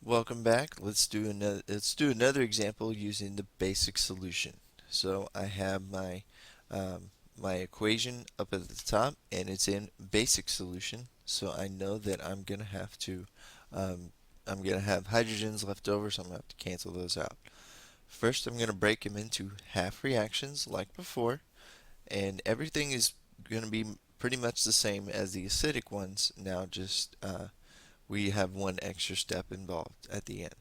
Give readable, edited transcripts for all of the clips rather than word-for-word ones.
Welcome back. Let's do another example using the basic solution. So I have my equation up at the top, and it's in basic solution. So I know that um, I'm gonna have hydrogens left over, so I'm gonna have to cancel those out. First, I'm gonna break them into half reactions like before, and everything is gonna be pretty much the same as the acidic ones. Now, just we have one extra step involved at the end.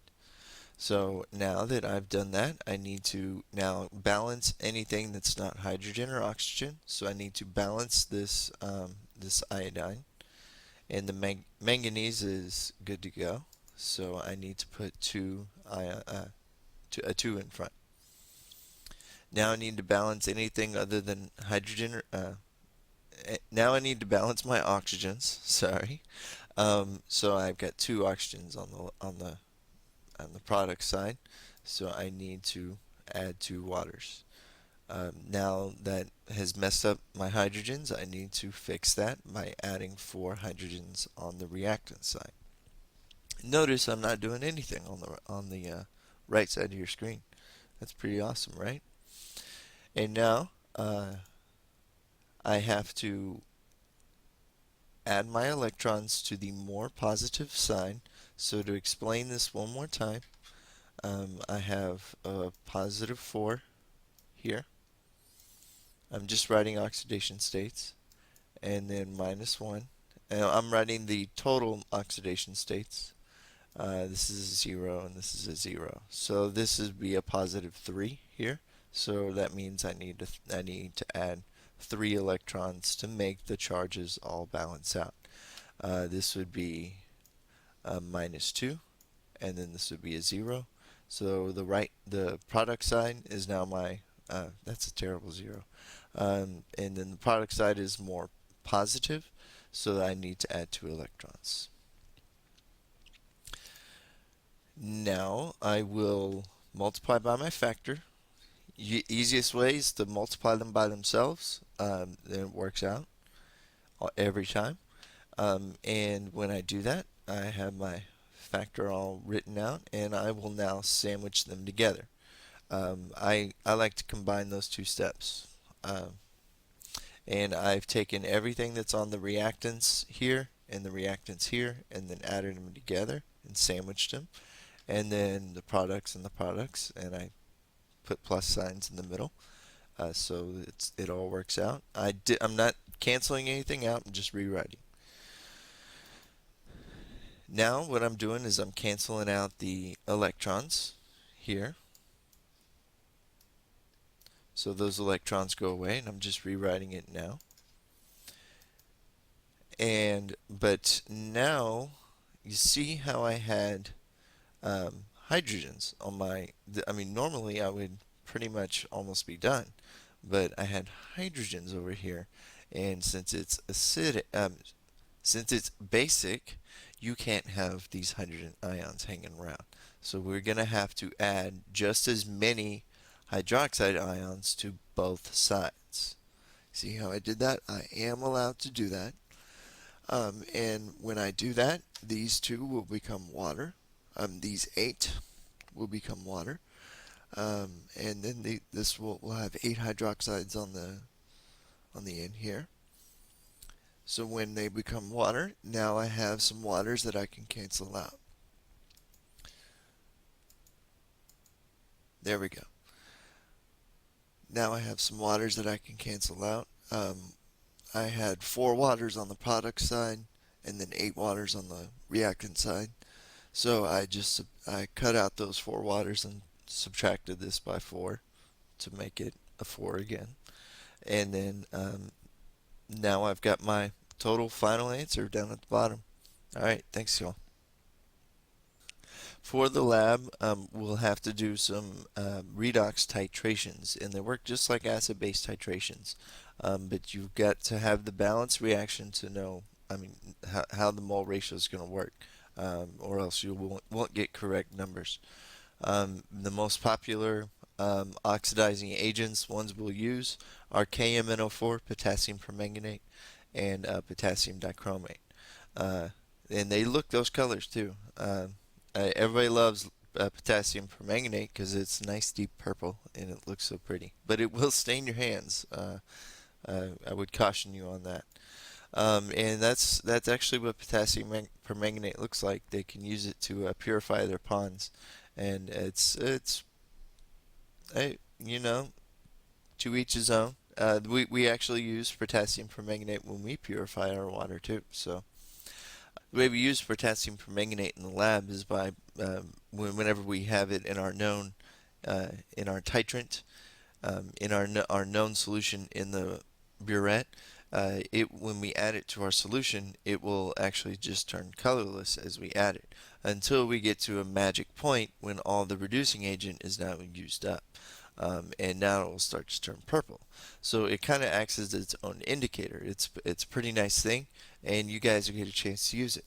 So now that I've done that, I need to now balance anything that's not hydrogen or oxygen. So I need to balance this iodine, and the manganese is good to go. So I need to put a two in front. Now I need to balance anything other than hydrogen. Now I need to balance my oxygens. Sorry. So I've got two oxygens on the product side, so I need to add two waters. Now that has messed up my hydrogens, I need to fix that by adding four hydrogens on the reactant side. Notice I'm not doing anything on the right side of your screen. That's pretty awesome, right? And now I have to add my electrons to the more positive side. So to explain this one more time, I have a positive 4 here. I'm just writing oxidation states, and then minus 1. And I'm writing the total oxidation states. This is a 0 and this is a 0. So this would be a positive 3 here. So that means I need to add 3 electrons to make the charges all balance out. This would be minus 2, and then this would be a 0. So the product side is now that's a terrible 0. And then the product side is more positive, so I need to add 2 electrons. Now I will multiply by my factor. Easiest way is to multiply them by themselves. Then it works out every time. And when I do that, I have my factor all written out, and I will now sandwich them together. I like to combine those two steps. And I've taken everything that's on the reactants here and the reactants here, and then added them together and sandwiched them. And then the products and the products, and I put plus signs in the middle. So it all works out. I'm not canceling anything out, I'm just rewriting. Now what I'm doing is I'm canceling out the electrons here. So those electrons go away, and I'm just rewriting it now. But now you see how I had hydrogens on I mean, normally I would pretty much almost be done, but I had hydrogens over here, and since it's acidic, since it's basic, you can't have these hydrogen ions hanging around. So we're going to have to add just as many hydroxide ions to both sides. See how I did that? I am allowed to do that. And when I do that, these two will become water. These 8 will become water. And then this will have 8 hydroxides on the end here. So when they become water, now I have some waters that I can cancel out. There we go. Now I have some waters that I can cancel out. I had 4 waters on the product side, and then 8 waters on the reactant side. So I cut out those 4 waters and subtracted this by 4 to make it a 4 again. And then now I've got my total final answer down at the bottom. Alright, thanks y'all. For the lab, we'll have to do some redox titrations, and they work just like acid-base titrations. But you've got to have the balanced reaction to know, how the mole ratio is going to work, or else you won't get correct numbers. The most popular oxidizing agents ones we'll use are KMNO4, potassium permanganate, and potassium dichromate. And they look those colors too. Everybody loves potassium permanganate because it's nice deep purple and it looks so pretty. But it will stain your hands. I would caution you on that. And that's actually what potassium permanganate looks like. They can use it to purify their ponds, and it's you know, to each his own. We actually use potassium permanganate when we purify our water too. So the way we use potassium permanganate in the lab is by whenever we have it in our known in our titrant, in our known solution in the burette. It when we add it to our solution, it will actually just turn colorless as we add it until we get to a magic point when all the reducing agent is now used up. And now it will start to turn purple. So it kind of acts as its own indicator. It's a pretty nice thing, and you guys will get a chance to use it.